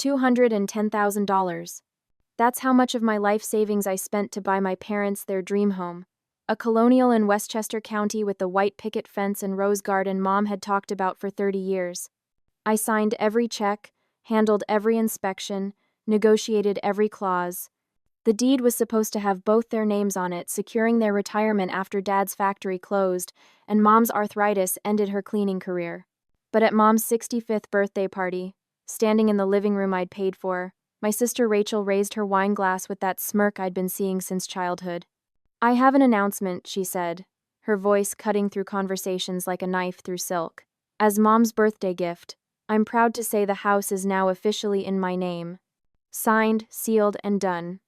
$210,000. That's how much of my life savings I spent to buy my parents their dream home. A colonial in Westchester County with the white picket fence and rose garden Mom had talked about for 30 years. I signed every check, handled every inspection, negotiated every clause. The deed was supposed to have both their names on it, securing their retirement after Dad's factory closed, and Mom's arthritis ended her cleaning career. But at Mom's 65th birthday party, standing in the living room I'd paid for, my sister Rachel raised her wine glass with that smirk I'd been seeing since childhood. "I have an announcement," she said, her voice cutting through conversations like a knife through silk. "As Mom's birthday gift, I'm proud to say the house is now officially in my name. Signed, sealed, and done."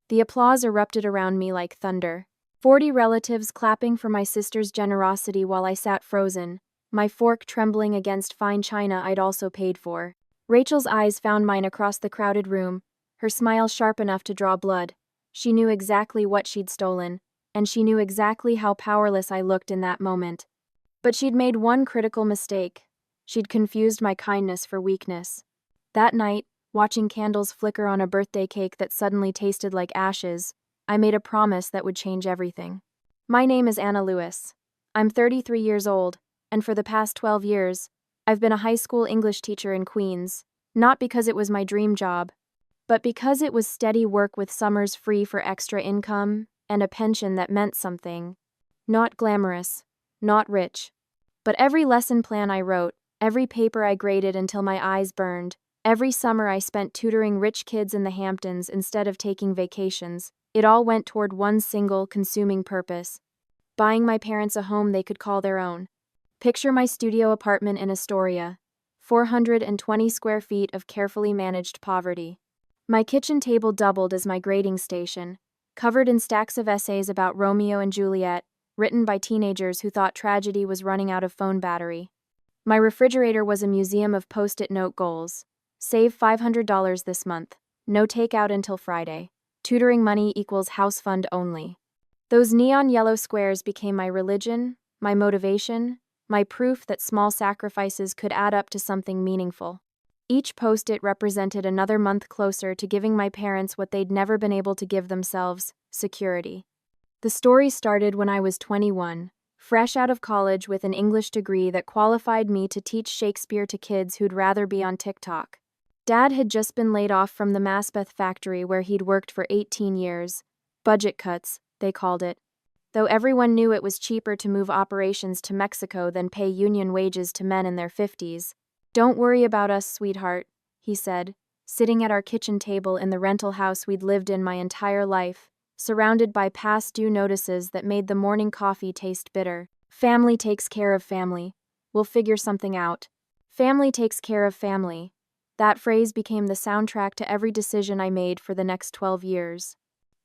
The applause erupted around me like thunder. 40 relatives clapping for my sister's generosity while I sat frozen, my fork trembling against fine china I'd also paid for. Rachel's eyes found mine across the crowded room, her smile sharp enough to draw blood. She knew exactly what she'd stolen, and she knew exactly how powerless I looked in that moment. But she'd made one critical mistake. She'd confused my kindness for weakness. That night, watching candles flicker on a birthday cake that suddenly tasted like ashes, I made a promise that would change everything. My name is Anna Lewis. I'm 33 years old, and for the past 12 years, I've been a high school English teacher in Queens, not because it was my dream job, but because it was steady work with summers free for extra income and a pension that meant something. Not glamorous, not rich. But every lesson plan I wrote, every paper I graded until my eyes burned, every summer I spent tutoring rich kids in the Hamptons instead of taking vacations, it all went toward one single, consuming purpose: buying my parents a home they could call their own. Picture my studio apartment in Astoria, 420 square feet of carefully managed poverty. My kitchen table doubled as my grading station, covered in stacks of essays about Romeo and Juliet, written by teenagers who thought tragedy was running out of phone battery. My refrigerator was a museum of Post-it note goals. Save $500 this month. No takeout until Friday. Tutoring money equals house fund only. Those neon yellow squares became my religion, my motivation, my proof that small sacrifices could add up to something meaningful. Each Post-it represented another month closer to giving my parents what they'd never been able to give themselves: security. The story started when I was 21, fresh out of college with an English degree that qualified me to teach Shakespeare to kids who'd rather be on TikTok. Dad had just been laid off from the Masbeth factory where he'd worked for 18 years. Budget cuts, they called it. Though everyone knew it was cheaper to move operations to Mexico than pay union wages to men in their 50s. "Don't worry about us, sweetheart," he said, sitting at our kitchen table in the rental house we'd lived in my entire life, surrounded by past due notices that made the morning coffee taste bitter. "Family takes care of family. We'll figure something out." Family takes care of family. That phrase became the soundtrack to every decision I made for the next 12 years.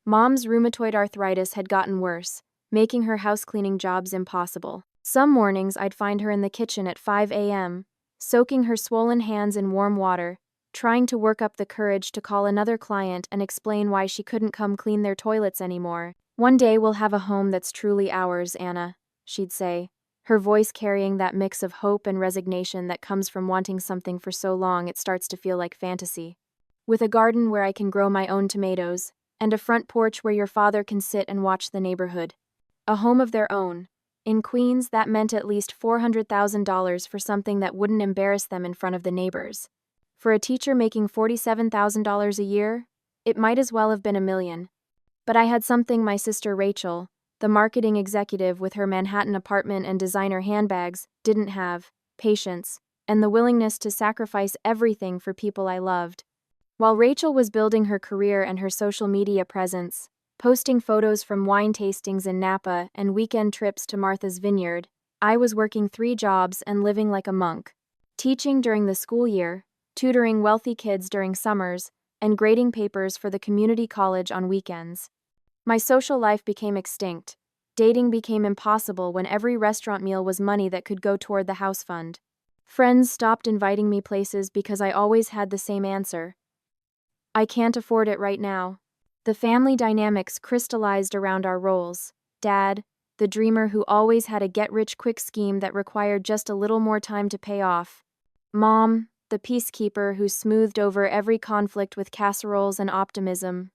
Mom's rheumatoid arthritis had gotten worse, making her house-cleaning jobs impossible. Some mornings I'd find her in the kitchen at 5 a.m., soaking her swollen hands in warm water, trying to work up the courage to call another client and explain why she couldn't come clean their toilets anymore. "One day we'll have a home that's truly ours, Anna," she'd say, her voice carrying that mix of hope and resignation that comes from wanting something for so long it starts to feel like fantasy. "With a garden where I can grow my own tomatoes, and a front porch where your father can sit and watch the neighborhood. A home of their own." In Queens, that meant at least $400,000 for something that wouldn't embarrass them in front of the neighbors. For a teacher making $47,000 a year, it might as well have been $1 million. But I had something my sister Rachel, the marketing executive with her Manhattan apartment and designer handbags, didn't have: patience, and the willingness to sacrifice everything for people I loved. While Rachel was building her career and her social media presence, posting photos from wine tastings in Napa and weekend trips to Martha's Vineyard, I was working 3 jobs and living like a monk. Teaching during the school year, tutoring wealthy kids during summers, and grading papers for the community college on weekends. My social life became extinct. Dating became impossible when every restaurant meal was money that could go toward the house fund. Friends stopped inviting me places because I always had the same answer: "I can't afford it right now." The family dynamics crystallized around our roles. Dad, the dreamer who always had a get-rich-quick scheme that required just a little more time to pay off. Mom, the peacekeeper who smoothed over every conflict with casseroles and optimism.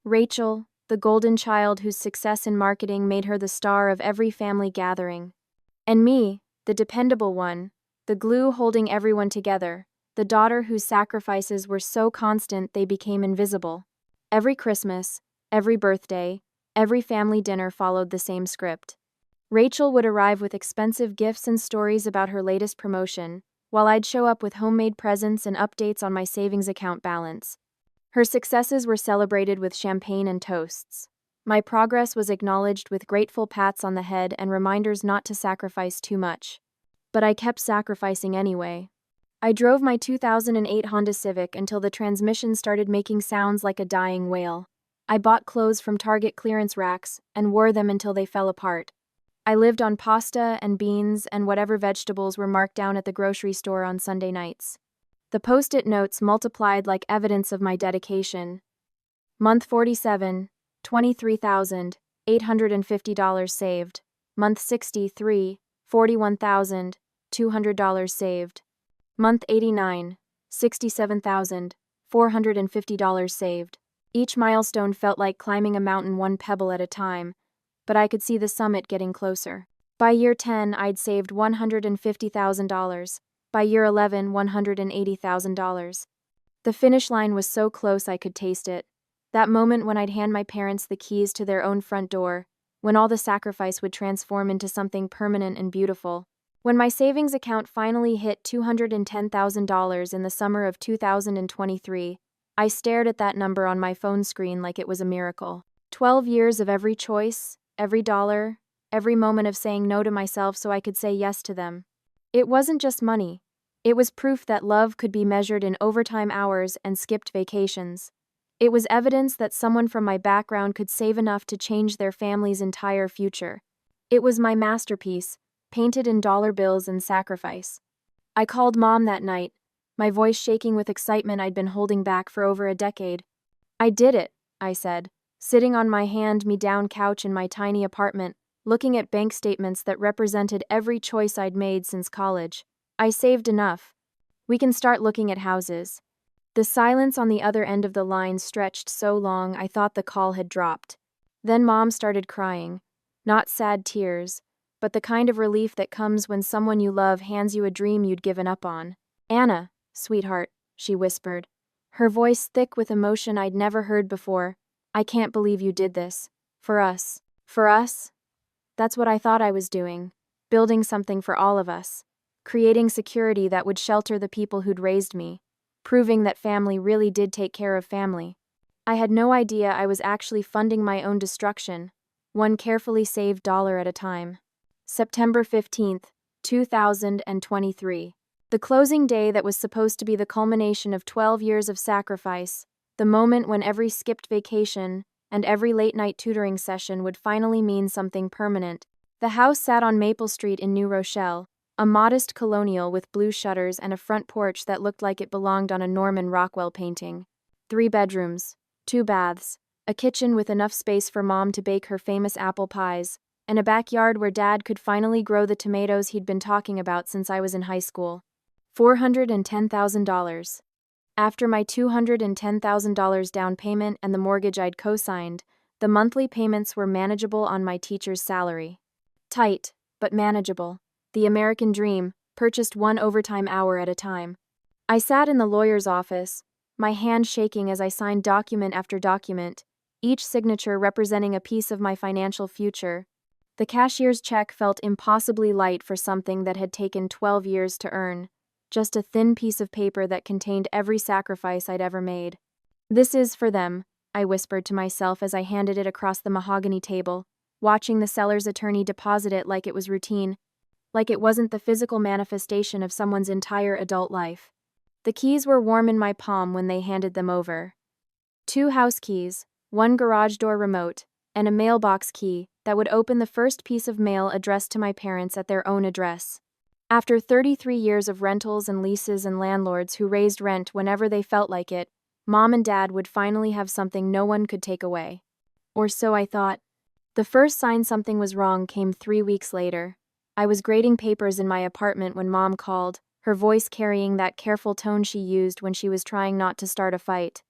Rachel, the golden child whose success in marketing made her the star of every family gathering. And me, the dependable one, the glue holding everyone together, the daughter whose sacrifices were so constant they became invisible. Every Christmas, every birthday, every family dinner followed the same script. Rachel would arrive with expensive gifts and stories about her latest promotion, while I'd show up with homemade presents and updates on my savings account balance. Her successes were celebrated with champagne and toasts. My progress was acknowledged with grateful pats on the head and reminders not to sacrifice too much. But I kept sacrificing anyway. I drove my 2008 Honda Civic until the transmission started making sounds like a dying whale. I bought clothes from Target clearance racks and wore them until they fell apart. I lived on pasta and beans and whatever vegetables were marked down at the grocery store on Sunday nights. The post-it notes multiplied like evidence of my dedication. Month 47, $23,850 saved. Month 63, $41,200 saved. Month 89, $67,450 saved. Each milestone felt like climbing a mountain one pebble at a time, but I could see the summit getting closer. By year 10, I'd saved $150,000. By year 11, $180,000. The finish line was so close I could taste it. That moment when I'd hand my parents the keys to their own front door, when all the sacrifice would transform into something permanent and beautiful. When my savings account finally hit $210,000 in the summer of 2023, I stared at that number on my phone screen like it was a miracle. 12 years of every choice, every dollar, every moment of saying no to myself so I could say yes to them. It wasn't just money. It was proof that love could be measured in overtime hours and skipped vacations. It was evidence that someone from my background could save enough to change their family's entire future. It was my masterpiece, painted in dollar bills and sacrifice. I called Mom that night, my voice shaking with excitement I'd been holding back for over a decade. "I did it," I said, sitting on my hand-me-down couch in my tiny apartment, looking at bank statements that represented every choice I'd made since college. "I saved enough. We can start looking at houses." The silence on the other end of the line stretched so long I thought the call had dropped. Then Mom started crying. Not sad tears, but the kind of relief that comes when someone you love hands you a dream you'd given up on. "Anna, sweetheart," she whispered, her voice thick with emotion I'd never heard before. "I can't believe you did this. For us." For us? That's what I thought I was doing. Building something for all of us. Creating security that would shelter the people who'd raised me. Proving that family really did take care of family. I had no idea I was actually funding my own destruction, one carefully saved dollar at a time. September 15th, 2023. The closing day that was supposed to be the culmination of 12 years of sacrifice, the moment when every skipped vacation and every late-night tutoring session would finally mean something permanent. The house sat on Maple Street in New Rochelle, a modest colonial with blue shutters and a front porch that looked like it belonged on a Norman Rockwell painting. 3 bedrooms, 2 baths, a kitchen with enough space for Mom to bake her famous apple pies, and a backyard where Dad could finally grow the tomatoes he'd been talking about since I was in high school. $410,000. After my $210,000 down payment and the mortgage I'd co-signed, the monthly payments were manageable on my teacher's salary. Tight, but manageable. The American dream, purchased 1 overtime hour at a time. I sat in the lawyer's office, my hand shaking as I signed document after document, each signature representing a piece of my financial future. The cashier's check felt impossibly light for something that had taken 12 years to earn. Just a thin piece of paper that contained every sacrifice I'd ever made. "This is for them," I whispered to myself as I handed it across the mahogany table, watching the seller's attorney deposit it like it was routine, like it wasn't the physical manifestation of someone's entire adult life. The keys were warm in my palm when they handed them over. 2 house keys, 1 garage door remote, and a mailbox key that would open the first piece of mail addressed to my parents at their own address. After 33 years of rentals and leases and landlords who raised rent whenever they felt like it, Mom and Dad would finally have something no one could take away. Or so I thought. The first sign something was wrong came 3 weeks later. I was grading papers in my apartment when Mom called, her voice carrying that careful tone she used when she was trying not to start a fight.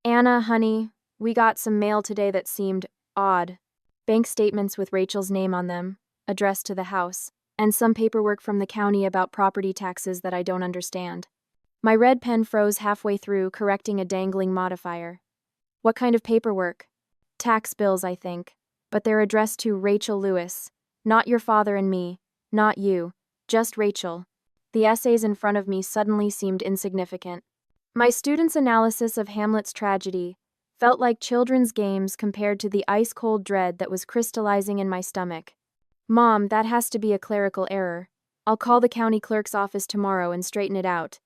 "Anna, honey, we got some mail today that seemed odd. Bank statements with Rachel's name on them, addressed to the house, and some paperwork from the county about property taxes that I don't understand." My red pen froze halfway through, correcting a dangling modifier. "What kind of paperwork?" "Tax bills, I think. But they're addressed to Rachel Lewis. Not your father and me. Not you. Just Rachel." The essays in front of me suddenly seemed insignificant. My students' analysis of Hamlet's tragedy felt like children's games compared to the ice-cold dread that was crystallizing in my stomach. "Mom, that has to be a clerical error. I'll call the county clerk's office tomorrow and straighten it out."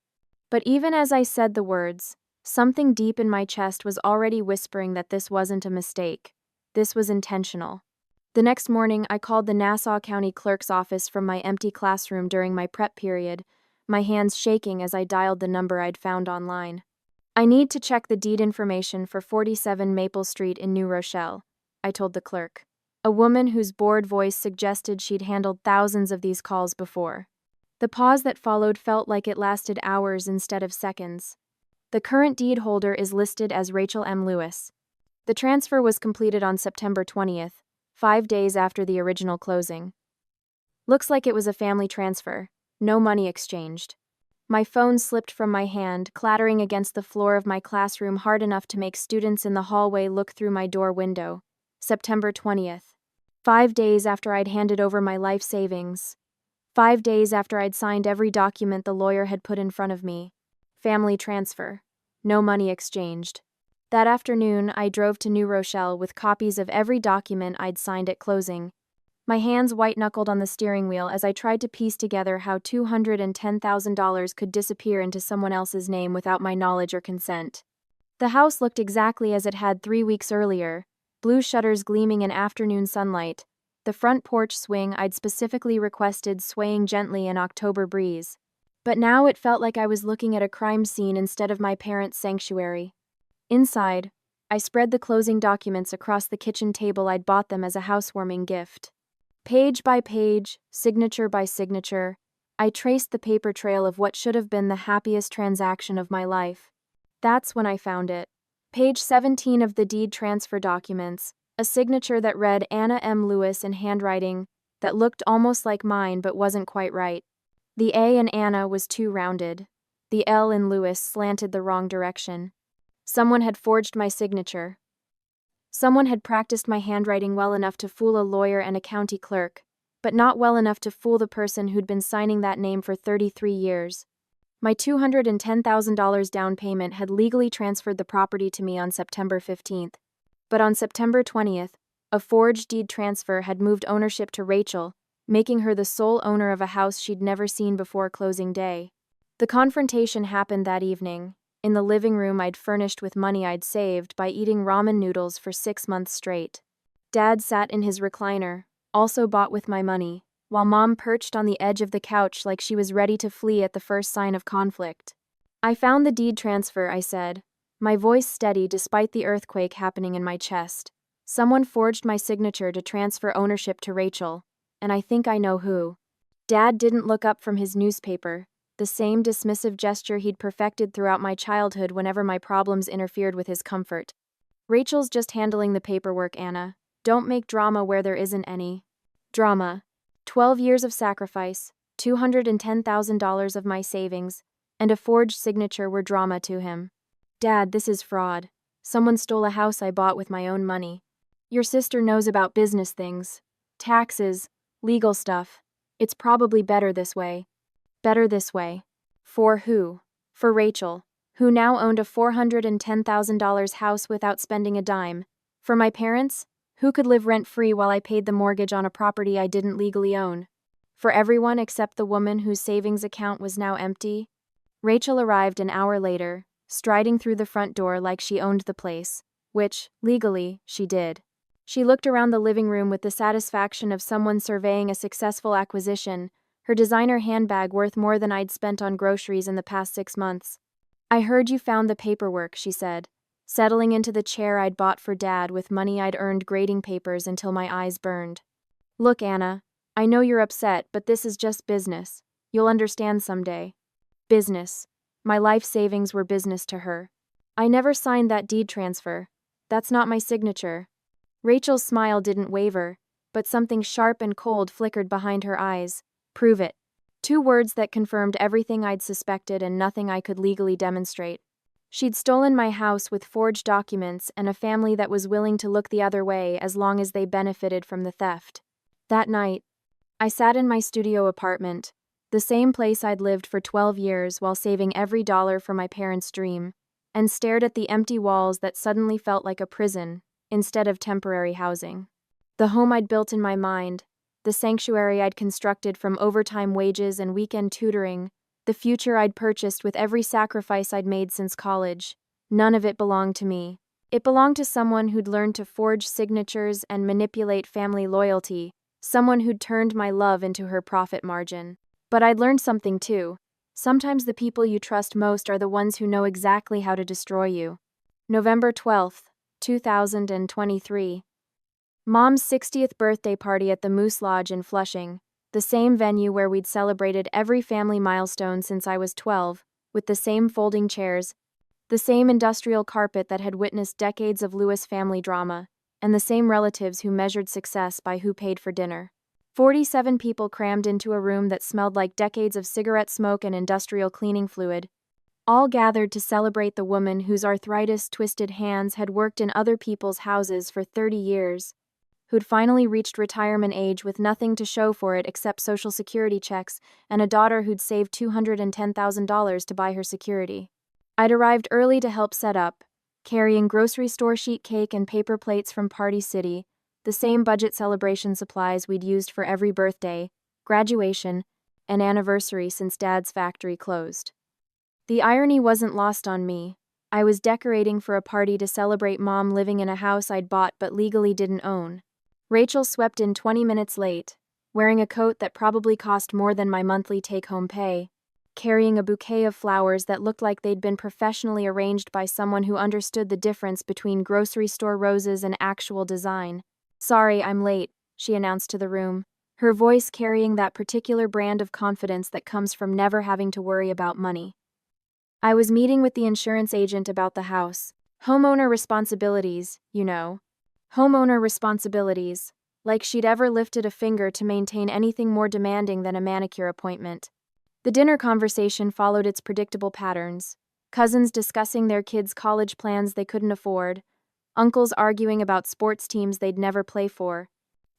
But even as I said the words, something deep in my chest was already whispering that this wasn't a mistake. This was intentional. The next morning, I called the Nassau County Clerk's office from my empty classroom during my prep period, my hands shaking as I dialed the number I'd found online. "I need to check the deed information for 47 Maple Street in New Rochelle," I told the clerk, a woman whose bored voice suggested she'd handled thousands of these calls before. The pause that followed felt like it lasted hours instead of seconds. "The current deed holder is listed as Rachel M. Lewis. The transfer was completed on September 20th, 5 days after the original closing. Looks like it was a family transfer. No money exchanged." My phone slipped from my hand, clattering against the floor of my classroom hard enough to make students in the hallway look through my door window. September 20th. 5 days after I'd handed over my life savings. 5 days after I'd signed every document the lawyer had put in front of me. Family transfer. No money exchanged. That afternoon, I drove to New Rochelle with copies of every document I'd signed at closing. My hands white-knuckled on the steering wheel as I tried to piece together how $210,000 could disappear into someone else's name without my knowledge or consent. The house looked exactly as it had 3 weeks earlier, blue shutters gleaming in afternoon sunlight, the front porch swing I'd specifically requested swaying gently in October breeze. But now it felt like I was looking at a crime scene instead of my parents' sanctuary. Inside, I spread the closing documents across the kitchen table I'd bought them as a housewarming gift. Page by page, signature by signature, I traced the paper trail of what should have been the happiest transaction of my life. That's when I found it. Page 17 of the deed transfer documents, a signature that read Anna M. Lewis in handwriting that looked almost like mine but wasn't quite right. The A in Anna was too rounded. The L in Lewis slanted the wrong direction. Someone had forged my signature. Someone had practiced my handwriting well enough to fool a lawyer and a county clerk, but not well enough to fool the person who'd been signing that name for 33 years. My $210,000 down payment had legally transferred the property to me on September 15th, but on September 20th, a forged deed transfer had moved ownership to Rachel, making her the sole owner of a house she'd never seen before closing day. The confrontation happened that evening, in the living room I'd furnished with money I'd saved by eating ramen noodles for 6 months straight. Dad sat in his recliner, also bought with my money, while Mom perched on the edge of the couch like she was ready to flee at the first sign of conflict. "I found the deed transfer," I said, my voice steady despite the earthquake happening in my chest. "Someone forged my signature to transfer ownership to Rachel, and I think I know who." Dad didn't look up from his newspaper, the same dismissive gesture he'd perfected throughout my childhood whenever my problems interfered with his comfort. "Rachel's just handling the paperwork, Anna. Don't make drama where there isn't any." Drama. 12 years of sacrifice, $210,000 of my savings, and a forged signature were drama to him. "Dad, this is fraud. Someone stole a house I bought with my own money. Your sister knows about business things, taxes, legal stuff. It's probably better this way." Better this way. For who? For Rachel, who now owned a $410,000 house without spending a dime. For my parents, who could live rent-free while I paid the mortgage on a property I didn't legally own. For everyone except the woman whose savings account was now empty. Rachel arrived an hour later, striding through the front door like she owned the place, which, legally, she did. She looked around the living room with the satisfaction of someone surveying a successful acquisition, her designer handbag worth more than I'd spent on groceries in the past 6 months. "I heard you found the paperwork," she said, settling into the chair I'd bought for Dad with money I'd earned grading papers until my eyes burned. "Look, Anna, I know you're upset, but this is just business. You'll understand someday." Business. My life savings were business to her. I never signed that deed transfer. That's not my signature. Rachel's smile didn't waver, but something sharp and cold flickered behind her eyes. Prove it. Two words that confirmed everything I'd suspected and nothing I could legally demonstrate. She'd stolen my house with forged documents and a family that was willing to look the other way as long as they benefited from the theft. That night, I sat in my studio apartment, the same place I'd lived for 12 years while saving every dollar for my parents' dream, and stared at the empty walls that suddenly felt like a prison instead of temporary housing. The home I'd built in my mind, the sanctuary I'd constructed from overtime wages and weekend tutoring, the future I'd purchased with every sacrifice I'd made since college, none of it belonged to me. It belonged to someone who'd learned to forge signatures and manipulate family loyalty, someone who'd turned my love into her profit margin. But I'd learned something too. Sometimes the people you trust most are the ones who know exactly how to destroy you. November 12th, 2023. Mom's 60th birthday party at the Moose Lodge in Flushing, the same venue where we'd celebrated every family milestone since I was 12, with the same folding chairs, the same industrial carpet that had witnessed decades of Lewis family drama, and the same relatives who measured success by who paid for dinner. 47 people crammed into a room that smelled like decades of cigarette smoke and industrial cleaning fluid, all gathered to celebrate the woman whose arthritis-twisted hands had worked in other people's houses for 30 years, who'd finally reached retirement age with nothing to show for it except Social Security checks and a daughter who'd saved $210,000 to buy her security. I'd arrived early to help set up, carrying grocery store sheet cake and paper plates from Party City, the same budget celebration supplies we'd used for every birthday, graduation, and anniversary since Dad's factory closed. The irony wasn't lost on me. I was decorating for a party to celebrate Mom living in a house I'd bought but legally didn't own. Rachel swept in 20 minutes late, wearing a coat that probably cost more than my monthly take-home pay, carrying a bouquet of flowers that looked like they'd been professionally arranged by someone who understood the difference between grocery store roses and actual design. "Sorry, I'm late," she announced to the room, her voice carrying that particular brand of confidence that comes from never having to worry about money. "I was meeting with the insurance agent about the house. Homeowner responsibilities, you know. Homeowner responsibilities, like she'd ever lifted a finger to maintain anything more demanding than a manicure appointment." The dinner conversation followed its predictable patterns. Cousins discussing their kids' college plans they couldn't afford, uncles arguing about sports teams they'd never play for,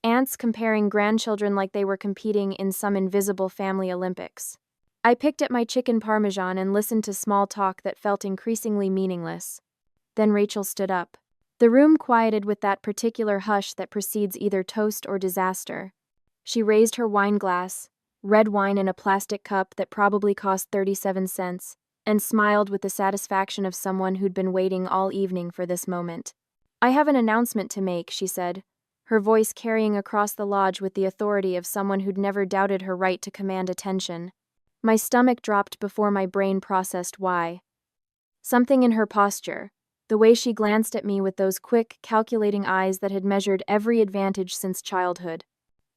aunts comparing grandchildren like they were competing in some invisible family Olympics. I picked at my chicken parmesan and listened to small talk that felt increasingly meaningless. Then Rachel stood up. The room quieted with that particular hush that precedes either toast or disaster. She raised her wine glass, red wine in a plastic cup that probably cost 37 cents, and smiled with the satisfaction of someone who'd been waiting all evening for this moment. "I have an announcement to make," she said, her voice carrying across the lodge with the authority of someone who'd never doubted her right to command attention. My stomach dropped before my brain processed why. Something in her posture, the way she glanced at me with those quick, calculating eyes that had measured every advantage since childhood.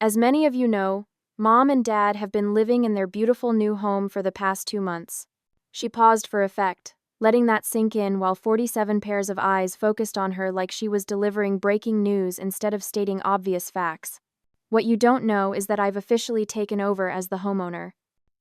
"As many of you know, Mom and Dad have been living in their beautiful new home for the past 2 months." She paused for effect, letting that sink in while 47 pairs of eyes focused on her like she was delivering breaking news instead of stating obvious facts. "What you don't know is that I've officially taken over as the homeowner.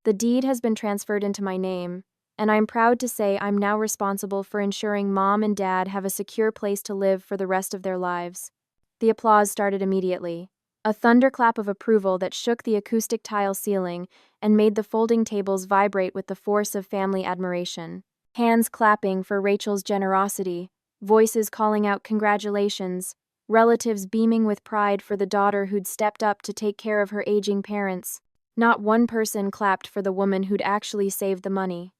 The deed has been transferred into my name, and I'm proud to say I'm now responsible for ensuring Mom and Dad have a secure place to live for the rest of their lives." The applause started immediately, a thunderclap of approval that shook the acoustic tile ceiling and made the folding tables vibrate with the force of family admiration. Hands clapping for Rachel's generosity, voices calling out congratulations, relatives beaming with pride for the daughter who'd stepped up to take care of her aging parents. Not one person clapped for the woman who'd actually saved the money.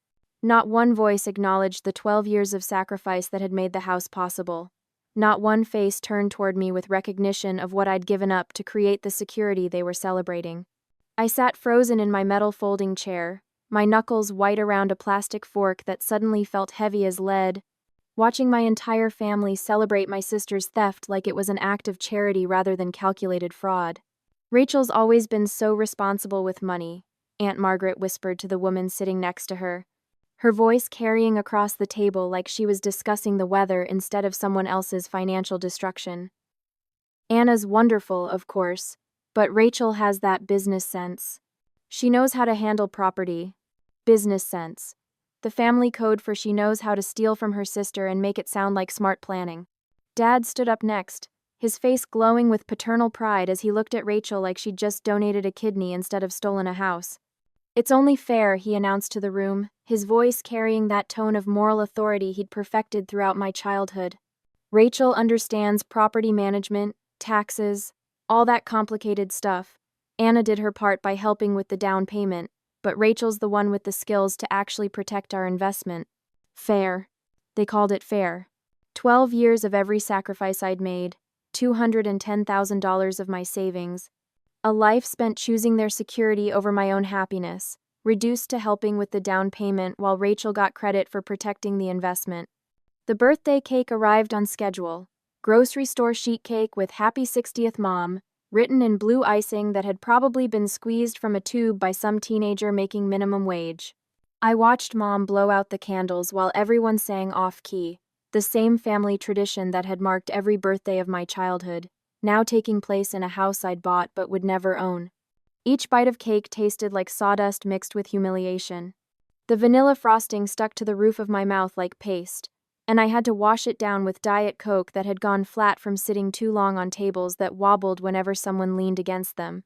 Not one voice acknowledged the 12 years of sacrifice that had made the house possible. Not one face turned toward me with recognition of what I'd given up to create the security they were celebrating. I sat frozen in my metal folding chair, my knuckles white around a plastic fork that suddenly felt heavy as lead, watching my entire family celebrate my sister's theft like it was an act of charity rather than calculated fraud. Rachel's always been so responsible with money, Aunt Margaret whispered to the woman sitting next to her, her voice carrying across the table like she was discussing the weather instead of someone else's financial destruction. Anna's wonderful, of course, but Rachel has that business sense. She knows how to handle property. Business sense. The family code for she knows how to steal from her sister and make it sound like smart planning. Dad stood up next, his face glowing with paternal pride as he looked at Rachel like she'd just donated a kidney instead of stolen a house. "It's only fair," he announced to the room, his voice carrying that tone of moral authority he'd perfected throughout my childhood. "Rachel understands property management, taxes, all that complicated stuff. Anna did her part by helping with the down payment, but Rachel's the one with the skills to actually protect our investment." Fair. They called it fair. 12 years of every sacrifice I'd made, $210,000 of my savings. A life spent choosing their security over my own happiness, reduced to helping with the down payment while Rachel got credit for protecting the investment. The birthday cake arrived on schedule. Grocery store sheet cake with Happy 60th Mom, written in blue icing that had probably been squeezed from a tube by some teenager making minimum wage. I watched Mom blow out the candles while everyone sang off-key, the same family tradition that had marked every birthday of my childhood, now taking place in a house I'd bought but would never own. Each bite of cake tasted like sawdust mixed with humiliation. The vanilla frosting stuck to the roof of my mouth like paste, and I had to wash it down with Diet Coke that had gone flat from sitting too long on tables that wobbled whenever someone leaned against them.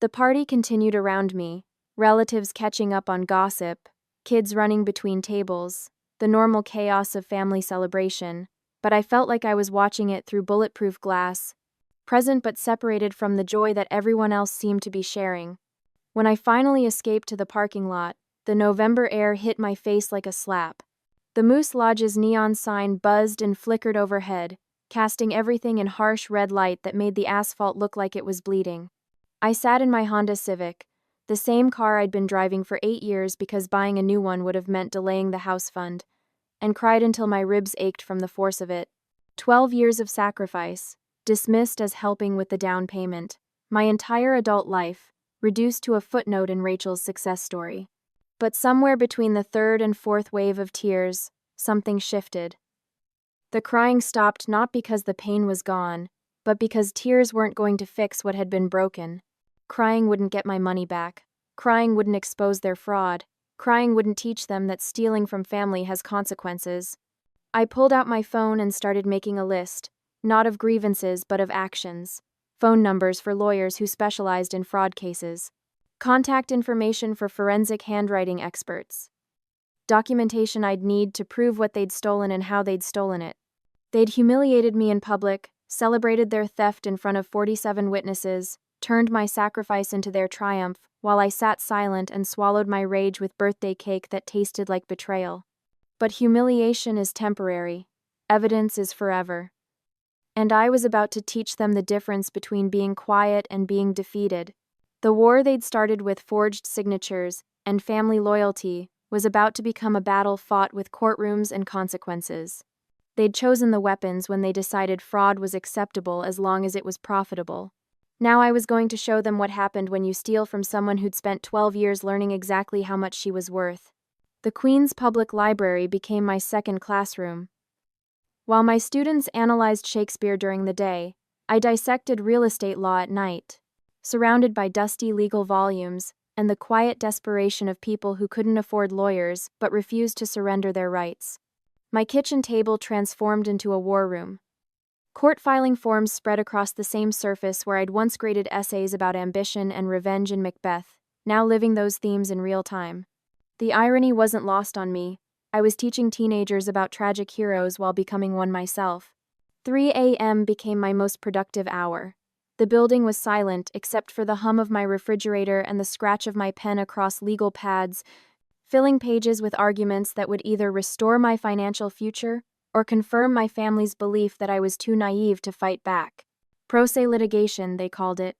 The party continued around me, relatives catching up on gossip, kids running between tables, the normal chaos of family celebration, but I felt like I was watching it through bulletproof glass, present but separated from the joy that everyone else seemed to be sharing. When I finally escaped to the parking lot, the November air hit my face like a slap. The Moose Lodge's neon sign buzzed and flickered overhead, casting everything in harsh red light that made the asphalt look like it was bleeding. I sat in my Honda Civic, the same car I'd been driving for 8 years because buying a new one would have meant delaying the house fund, and cried until my ribs ached from the force of it. 12 years of sacrifice, dismissed as helping with the down payment. My entire adult life, reduced to a footnote in Rachel's success story. But somewhere between the third and fourth wave of tears, something shifted. The crying stopped not because the pain was gone, but because tears weren't going to fix what had been broken. Crying wouldn't get my money back. Crying wouldn't expose their fraud. Crying wouldn't teach them that stealing from family has consequences. I pulled out my phone and started making a list, not of grievances but of actions. Phone numbers for lawyers who specialized in fraud cases. Contact information for forensic handwriting experts. Documentation I'd need to prove what they'd stolen and how they'd stolen it. They'd humiliated me in public, celebrated their theft in front of 47 witnesses, turned my sacrifice into their triumph, while I sat silent and swallowed my rage with birthday cake that tasted like betrayal. But humiliation is temporary. Evidence is forever. And I was about to teach them the difference between being quiet and being defeated. The war they'd started with forged signatures and family loyalty was about to become a battle fought with courtrooms and consequences. They'd chosen the weapons when they decided fraud was acceptable as long as it was profitable. Now I was going to show them what happened when you steal from someone who'd spent 12 years learning exactly how much she was worth. The Queen's Public Library became my second classroom. While my students analyzed Shakespeare during the day, I dissected real estate law at night. Surrounded by dusty legal volumes and the quiet desperation of people who couldn't afford lawyers but refused to surrender their rights. My kitchen table transformed into a war room. Court filing forms spread across the same surface where I'd once graded essays about ambition and revenge in Macbeth, now living those themes in real time. The irony wasn't lost on me. I was teaching teenagers about tragic heroes while becoming one myself. 3 a.m. became my most productive hour. The building was silent except for the hum of my refrigerator and the scratch of my pen across legal pads, filling pages with arguments that would either restore my financial future or confirm my family's belief that I was too naive to fight back. Pro se litigation, they called it.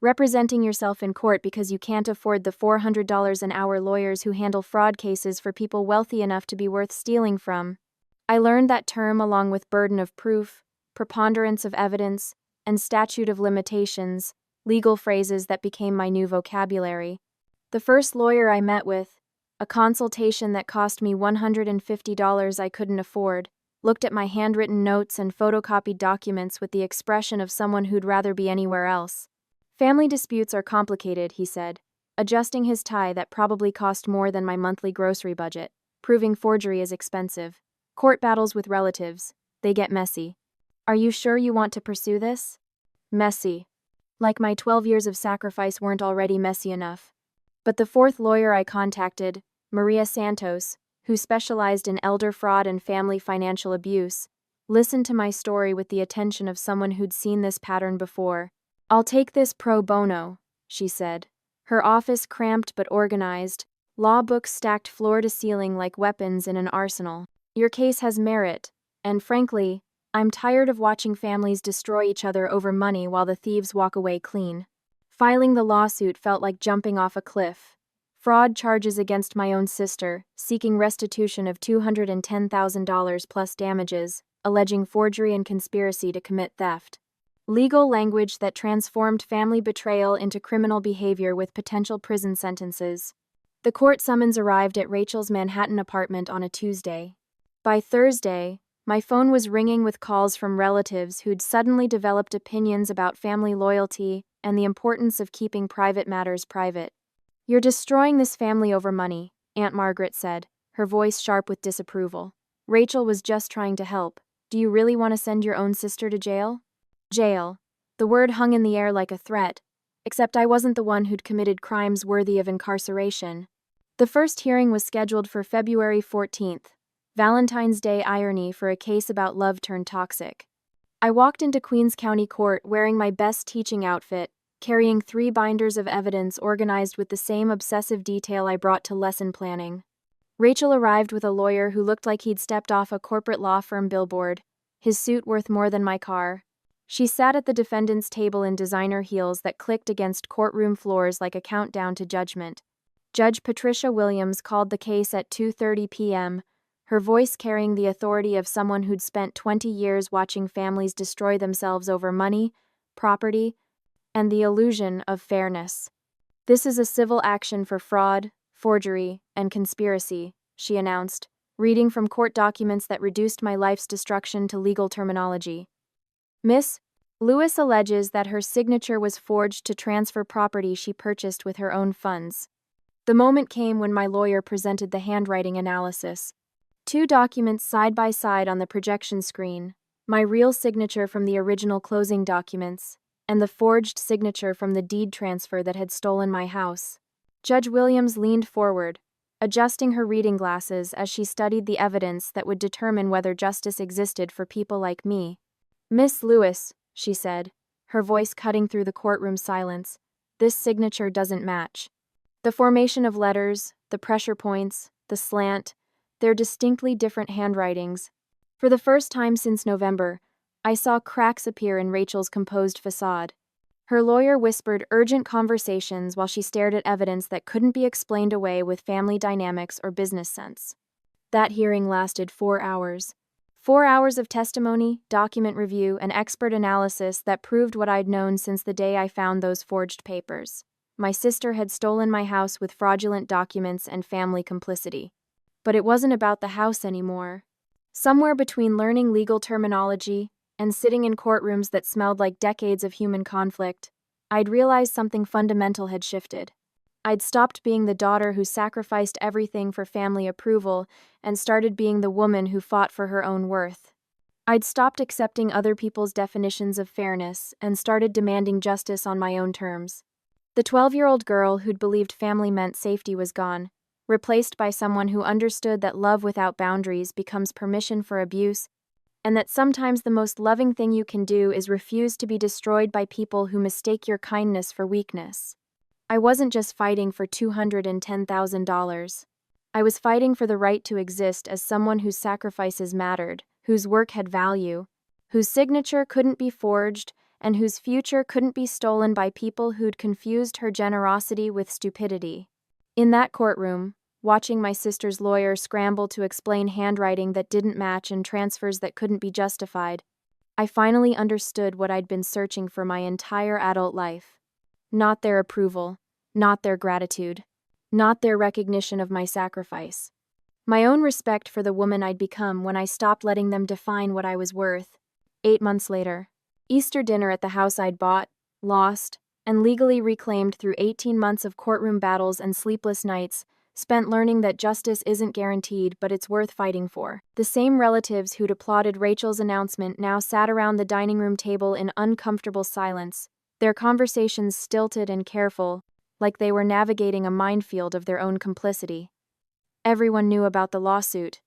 Representing yourself in court because you can't afford the $400 an hour lawyers who handle fraud cases for people wealthy enough to be worth stealing from. I learned that term along with burden of proof, preponderance of evidence, and statute of limitations, legal phrases that became my new vocabulary. The first lawyer I met with, a consultation that cost me $150 I couldn't afford, looked at my handwritten notes and photocopied documents with the expression of someone who'd rather be anywhere else. Family disputes are complicated, he said, adjusting his tie that probably cost more than my monthly grocery budget, proving forgery is expensive. Court battles with relatives, they get messy. Are you sure you want to pursue this? Messy. Like my 12 years of sacrifice weren't already messy enough. But the fourth lawyer I contacted, Maria Santos, who specialized in elder fraud and family financial abuse, listened to my story with the attention of someone who'd seen this pattern before. I'll take this pro bono, she said. Her office cramped but organized, law books stacked floor to ceiling like weapons in an arsenal. Your case has merit, and frankly, I'm tired of watching families destroy each other over money while the thieves walk away clean. Filing the lawsuit felt like jumping off a cliff. Fraud charges against my own sister, seeking restitution of $210,000 plus damages, alleging forgery and conspiracy to commit theft. Legal language that transformed family betrayal into criminal behavior with potential prison sentences. The court summons arrived at Rachel's Manhattan apartment on a Tuesday. By Thursday, my phone was ringing with calls from relatives who'd suddenly developed opinions about family loyalty and the importance of keeping private matters private. You're destroying this family over money, Aunt Margaret said, her voice sharp with disapproval. Rachel was just trying to help. Do you really want to send your own sister to jail? Jail. The word hung in the air like a threat, except I wasn't the one who'd committed crimes worthy of incarceration. The first hearing was scheduled for February 14th, Valentine's Day irony for a case about love turned toxic. I walked into Queens County Court wearing my best teaching outfit, carrying 3 binders of evidence organized with the same obsessive detail I brought to lesson planning. Rachel arrived with a lawyer who looked like he'd stepped off a corporate law firm billboard, his suit worth more than my car. She sat at the defendant's table in designer heels that clicked against courtroom floors like a countdown to judgment. Judge Patricia Williams called the case at 2:30 p.m., her voice carrying the authority of someone who'd spent 20 years watching families destroy themselves over money, property, and the illusion of fairness. This is a civil action for fraud, forgery, and conspiracy, she announced, reading from court documents that reduced my life's destruction to legal terminology. Miss Lewis alleges that her signature was forged to transfer property she purchased with her own funds. The moment came when my lawyer presented the handwriting analysis. 2 documents side by side on the projection screen, my real signature from the original closing documents, and the forged signature from the deed transfer that had stolen my house. Judge Williams leaned forward, adjusting her reading glasses as she studied the evidence that would determine whether justice existed for people like me. Miss Lewis, she said, her voice cutting through the courtroom silence, this signature doesn't match. The formation of letters, the pressure points, the slant, they're distinctly different handwritings. For the first time since November, I saw cracks appear in Rachel's composed facade. Her lawyer whispered urgent conversations while she stared at evidence that couldn't be explained away with family dynamics or business sense. That hearing lasted 4 hours. 4 hours of testimony, document review, and expert analysis that proved what I'd known since the day I found those forged papers. My sister had stolen my house with fraudulent documents and family complicity. But it wasn't about the house anymore. Somewhere between learning legal terminology and sitting in courtrooms that smelled like decades of human conflict, I'd realized something fundamental had shifted. I'd stopped being the daughter who sacrificed everything for family approval and started being the woman who fought for her own worth. I'd stopped accepting other people's definitions of fairness and started demanding justice on my own terms. The 12-year-old girl who'd believed family meant safety was gone, replaced by someone who understood that love without boundaries becomes permission for abuse, and that sometimes the most loving thing you can do is refuse to be destroyed by people who mistake your kindness for weakness. I wasn't just fighting for $210,000. I was fighting for the right to exist as someone whose sacrifices mattered, whose work had value, whose signature couldn't be forged, and whose future couldn't be stolen by people who'd confused her generosity with stupidity. In that courtroom, watching my sister's lawyer scramble to explain handwriting that didn't match and transfers that couldn't be justified, I finally understood what I'd been searching for my entire adult life. Not their approval, not their gratitude, not their recognition of my sacrifice. My own respect for the woman I'd become when I stopped letting them define what I was worth. 8 months later. Easter dinner at the house I'd bought, lost, and legally reclaimed through 18 months of courtroom battles and sleepless nights, spent learning that justice isn't guaranteed but it's worth fighting for. The same relatives who'd applauded Rachel's announcement now sat around the dining room table in uncomfortable silence, their conversations stilted and careful, like they were navigating a minefield of their own complicity. Everyone knew about the lawsuit.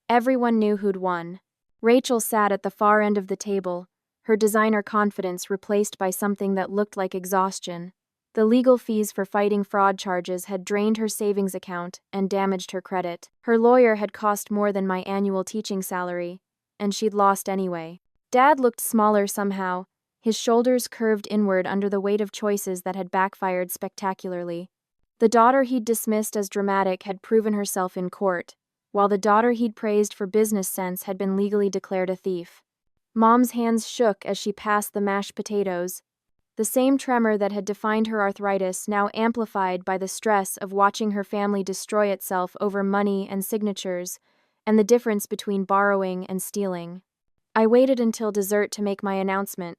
Everyone knew who'd won. Rachel sat at the far end of the table, her designer confidence replaced by something that looked like exhaustion. The legal fees for fighting fraud charges had drained her savings account and damaged her credit. Her lawyer had cost more than my annual teaching salary, and she'd lost anyway. Dad looked smaller somehow, his shoulders curved inward under the weight of choices that had backfired spectacularly. The daughter he'd dismissed as dramatic had proven herself in court, while the daughter he'd praised for business sense had been legally declared a thief. Mom's hands shook as she passed the mashed potatoes, the same tremor that had defined her arthritis now amplified by the stress of watching her family destroy itself over money and signatures, and the difference between borrowing and stealing. I waited until dessert to make my announcement.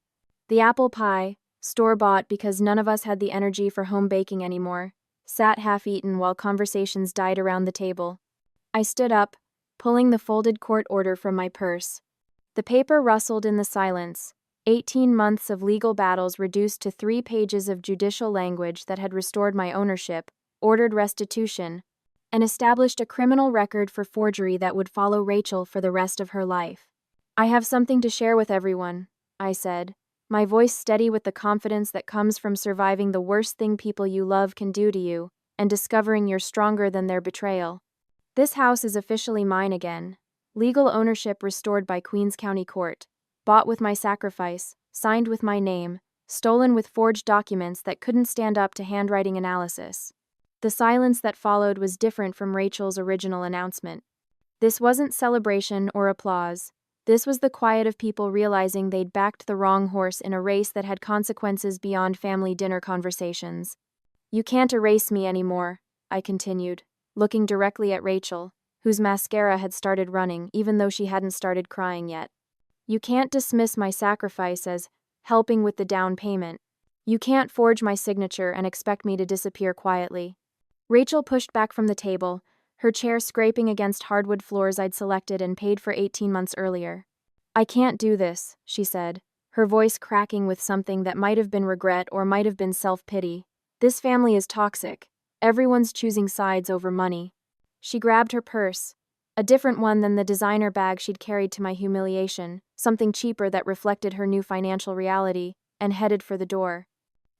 The apple pie, store-bought because none of us had the energy for home baking anymore, sat half-eaten while conversations died around the table. I stood up, pulling the folded court order from my purse. The paper rustled in the silence, 18 months of legal battles reduced to 3 pages of judicial language that had restored my ownership, ordered restitution, and established a criminal record for forgery that would follow Rachel for the rest of her life. I have something to share with everyone, I said, my voice steady with the confidence that comes from surviving the worst thing people you love can do to you, and discovering you're stronger than their betrayal. This house is officially mine again. Legal ownership restored by Queens County Court. Bought with my sacrifice, signed with my name, stolen with forged documents that couldn't stand up to handwriting analysis. The silence that followed was different from Rachel's original announcement. This wasn't celebration or applause. This was the quiet of people realizing they'd backed the wrong horse in a race that had consequences beyond family dinner conversations. You can't erase me anymore, I continued, looking directly at Rachel, whose mascara had started running even though she hadn't started crying yet. You can't dismiss my sacrifice as helping with the down payment. You can't forge my signature and expect me to disappear quietly. Rachel pushed back from the table, her chair scraping against hardwood floors I'd selected and paid for 18 months earlier. I can't do this, she said, her voice cracking with something that might have been regret or might have been self-pity. This family is toxic. Everyone's choosing sides over money. She grabbed her purse, a different one than the designer bag she'd carried to my humiliation, something cheaper that reflected her new financial reality, and headed for the door.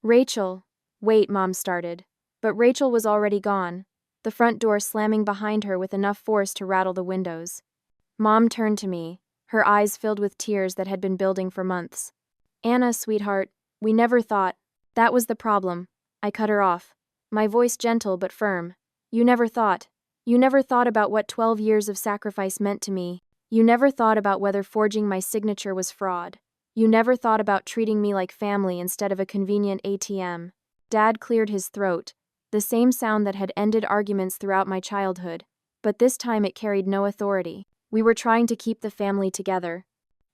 Rachel. Wait, Mom started. But Rachel was already gone, the front door slamming behind her with enough force to rattle the windows. Mom turned to me, her eyes filled with tears that had been building for months. Anna, sweetheart, we never thought. That was the problem. I cut her off, my voice gentle but firm. You never thought. You never thought about what 12 years of sacrifice meant to me. You never thought about whether forging my signature was fraud. You never thought about treating me like family instead of a convenient ATM. Dad cleared his throat, the same sound that had ended arguments throughout my childhood, but this time it carried no authority. We were trying to keep the family together.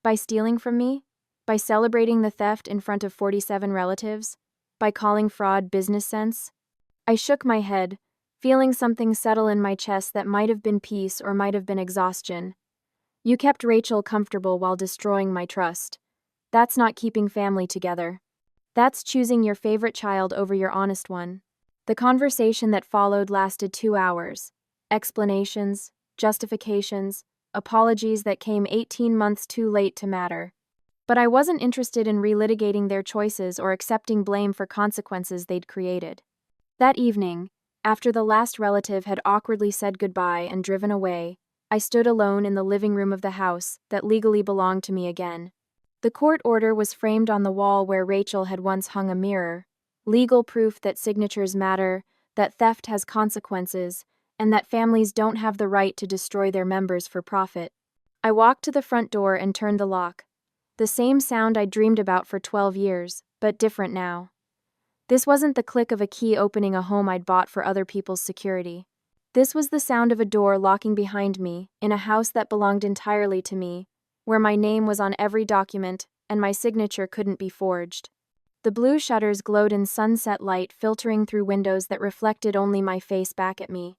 By stealing from me? By celebrating the theft in front of 47 relatives? By calling fraud business sense? I shook my head, feeling something settle in my chest that might have been peace or might have been exhaustion. You kept Rachel comfortable while destroying my trust. That's not keeping family together. That's choosing your favorite child over your honest one. The conversation that followed lasted 2 hours. Explanations, justifications, apologies that came 18 months too late to matter. But I wasn't interested in relitigating their choices or accepting blame for consequences they'd created. That evening, after the last relative had awkwardly said goodbye and driven away, I stood alone in the living room of the house that legally belonged to me again. The court order was framed on the wall where Rachel had once hung a mirror, legal proof that signatures matter, that theft has consequences, and that families don't have the right to destroy their members for profit. I walked to the front door and turned the lock. The same sound I dreamed about for 12 years, but different now. This wasn't the click of a key opening a home I'd bought for other people's security. This was the sound of a door locking behind me, in a house that belonged entirely to me, where my name was on every document and my signature couldn't be forged. The blue shutters glowed in sunset light filtering through windows that reflected only my face back at me.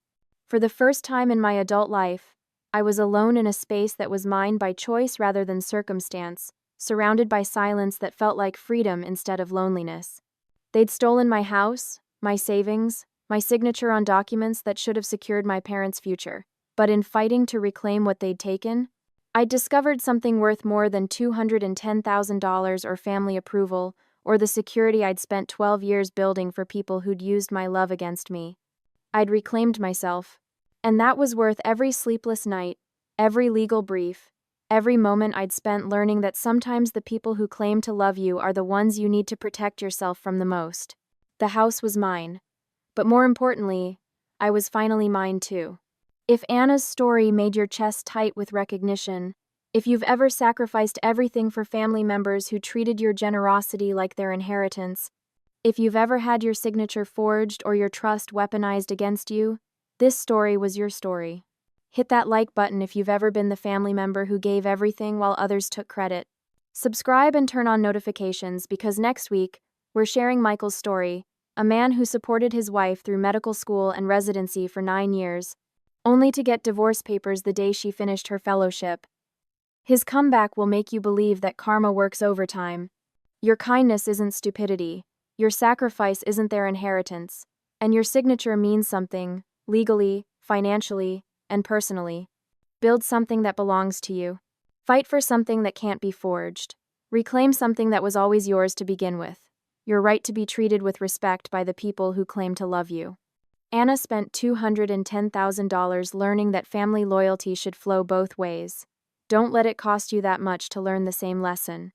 For the first time in my adult life, I was alone in a space that was mine by choice rather than circumstance, surrounded by silence that felt like freedom instead of loneliness. They'd stolen my house, my savings, my signature on documents that should have secured my parents' future. But in fighting to reclaim what they'd taken, I'd discovered something worth more than $210,000 or family approval, or the security I'd spent 12 years building for people who'd used my love against me. I'd reclaimed myself. And that was worth every sleepless night, every legal brief, every moment I'd spent learning that sometimes the people who claim to love you are the ones you need to protect yourself from the most. The house was mine. But more importantly, I was finally mine too. If Anna's story made your chest tight with recognition, if you've ever sacrificed everything for family members who treated your generosity like their inheritance, if you've ever had your signature forged or your trust weaponized against you, this story was your story. Hit that like button if you've ever been the family member who gave everything while others took credit. Subscribe and turn on notifications because next week, we're sharing Michael's story, a man who supported his wife through medical school and residency for 9 years, only to get divorce papers the day she finished her fellowship. His comeback will make you believe that karma works overtime. Your kindness isn't stupidity, your sacrifice isn't their inheritance, and your signature means something, legally, financially, and personally. Build something that belongs to you. Fight for something that can't be forged. Reclaim something that was always yours to begin with. Your right to be treated with respect by the people who claim to love you. Anna spent $210,000 learning that family loyalty should flow both ways. Don't let it cost you that much to learn the same lesson.